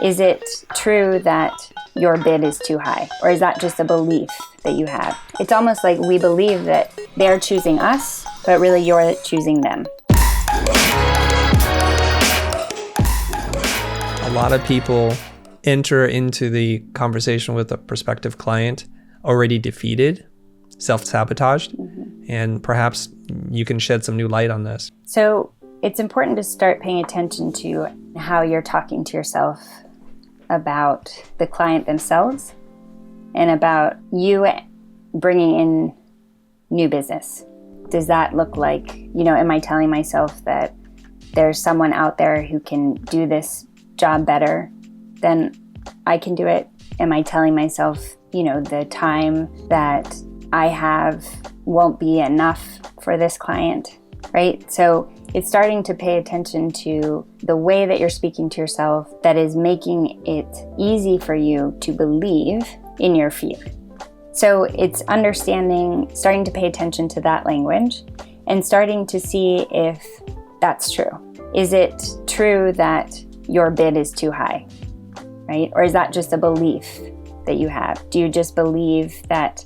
Is it true that your bid is too high? Or is that just a belief that you have? It's almost like we believe that they're choosing us, but really you're choosing them. A lot of people enter into the conversation with a prospective client already defeated, self-sabotaged, and perhaps you can shed some new light on this. So it's important to start paying attention to how you're talking to yourself about the client themselves and about you bringing in new business. Does that look like, am I telling myself that there's someone out there who can do this job better than I can do it? Am I telling myself, the time that I have won't be enough for this client, right? So it's starting to pay attention to the way that you're speaking to yourself that is making it easy for you to believe in your fear. So it's starting to pay attention to that language and starting to see if that's true. Is it true that your bid is too high, right? Or is that just a belief that you have? Do you just believe that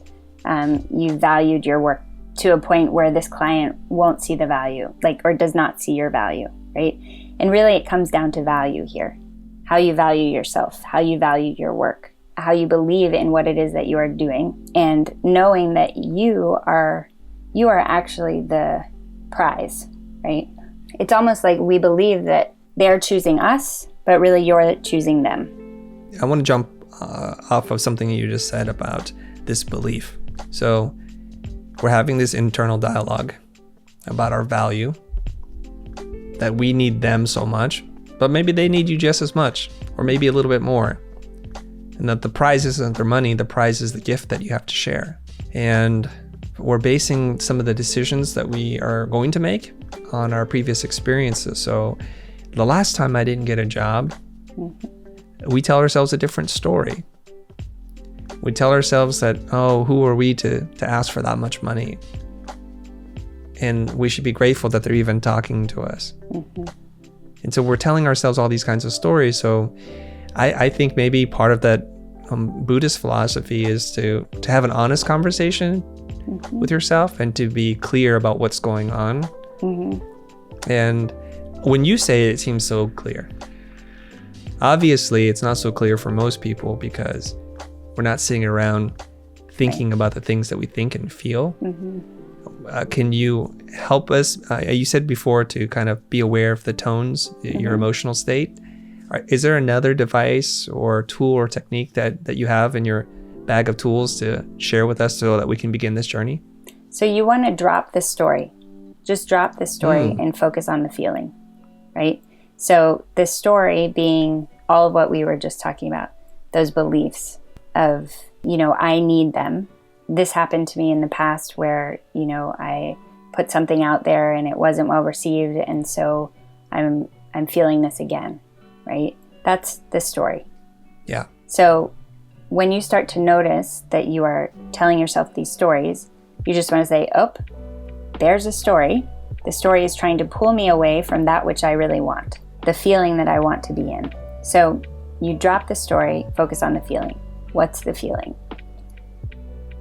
you valued your work to a point where this client won't see the value, or does not see your value, right? And really it comes down to value here. How you value yourself, how you value your work, how you believe in what it is that you are doing, and knowing that you are actually the prize, right? It's almost like we believe that they're choosing us, but really you're choosing them. I want to jump off of something you just said about this belief. So we're having this internal dialogue about our value, that we need them so much, but maybe they need you just as much, or maybe a little bit more. And that the prize isn't their money, the prize is the gift that you have to share. And we're basing some of the decisions that we are going to make on our previous experiences. So the last time I didn't get a job, we tell ourselves a different story. We tell ourselves that, who are we to ask for that much money? And we should be grateful that they're even talking to us. And so we're telling ourselves all these kinds of stories. So I think maybe part of that Buddhist philosophy is to have an honest conversation with yourself and to be clear about what's going on. And when you say it seems so clear. Obviously, it's not so clear for most people because we're not sitting around thinking about the things that we think and feel. Can you help us? You said before to kind of be aware of the tones, your emotional state. Is there another device or tool or technique that you have in your bag of tools to share with us so that we can begin this journey? So you want to drop the story. Just drop the story and focus on the feeling, right? So the story being all of what we were just talking about, those beliefs of, I need them. This happened to me in the past where, I put something out there and it wasn't well received. And so I'm feeling this again, right? That's the story. Yeah. So when you start to notice that you are telling yourself these stories, you just want to say, there's a story. The story is trying to pull me away from that which I really want, the feeling that I want to be in. So you drop the story, focus on the feeling. What's the feeling?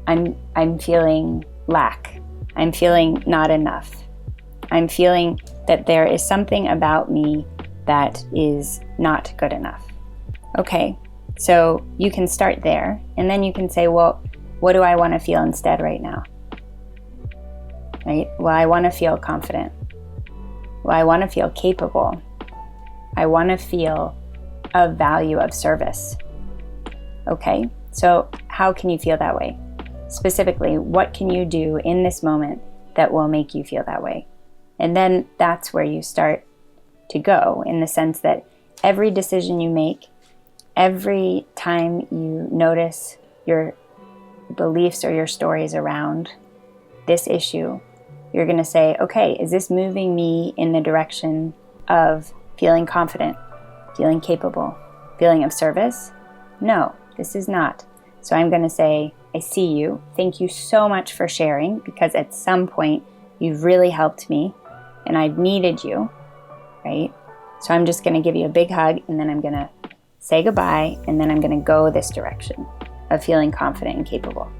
I'm feeling lack. I'm feeling not enough. I'm feeling that there is something about me that is not good enough. Okay, so you can start there, and then you can say, well, what do I want to feel instead right now? Right? Well, I want to feel confident. Well, I want to feel capable. I want to feel of value, of service. Okay, so how can you feel that way? Specifically, what can you do in this moment that will make you feel that way? And then that's where you start to go, in the sense that every decision you make, every time you notice your beliefs or your stories around this issue, you're going to say, okay, is this moving me in the direction of feeling confident, feeling capable, feeling of service? No, this is not. So I'm going to say, I see you. Thank you so much for sharing, because at some point you've really helped me and I've needed you, right? So I'm just going to give you a big hug, and then I'm going to say goodbye, and then I'm going to go this direction of feeling confident and capable.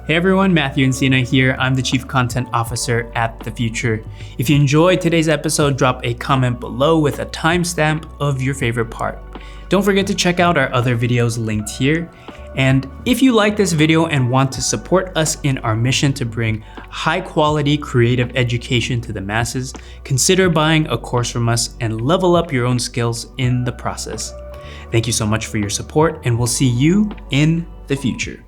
Hey everyone, Matthew and Sina here. I'm the Chief Content Officer at The Futur. If you enjoyed today's episode, drop a comment below with a timestamp of your favorite part. Don't forget to check out our other videos linked here. And if you like this video and want to support us in our mission to bring high quality creative education to the masses, consider buying a course from us and level up your own skills in the process. Thank you so much for your support, and we'll see you in the future.